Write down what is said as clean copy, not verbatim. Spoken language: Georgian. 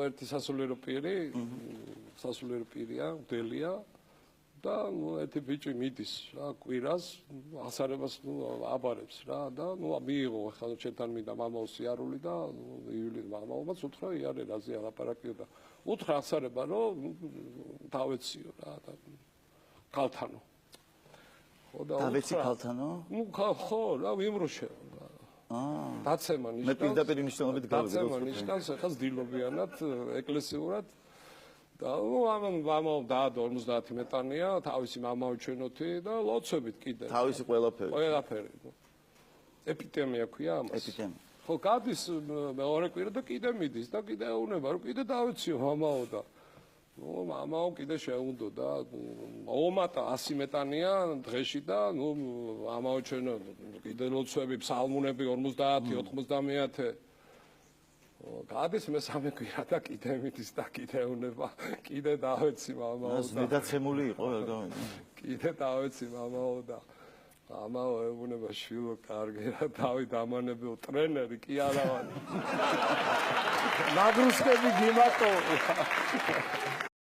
ერთი სასულიერო პირია, მდელია და ერთი ბიჭი მიდის რა კვირას, ასარებას აბარებს რა და მიიღო ახლა ჩემთან მინდა მამაო სიარული და ივლი მამაომაც უთხრა იარე რაზე ალაპარაკიო და უთხრა ასარება რომ დავეციო რა და ქალთანო. ხო და დავეცი ქალთანო? ხო, რა ვიმრუშე. დაცემა ნიშნავს. მე პირდაპირ მნიშვნელობით გავიგე. დაცემა ნიშნავს ახლა ძდილობიანად ეკლესიურად და მამაო დაადო 50 მეტანია, თავისი მამაო ჩვენოთი და ლოცვებით კიდე. თავისი ყველაფერი. ყველაფერი. ეპიდემია ქვია ამას. ეპიდემია. ხო, გადის მეორე კვირა და კიდე მიდის და კიდე ეუნება რომ კიდე დავეციო მამაო და მამაო კიდე შეუნდო და ომატა 100 მეტანია დღეში და მამაო ჩვენო კიდე ლოცვები, ფსალმუნები 50, 90. გადის მესამე კვირა და კიდე მიდის და კიდე ეუნება, კიდე დავეცი მამაო და მედაცემული იყო რა გავიგე. კიდე დავეცი მამაო და მამაო ეუნება შვილო კარგი რა დავით ამანებელ ტრენერი კი არავანი. ნაგრუსკები გიმატო.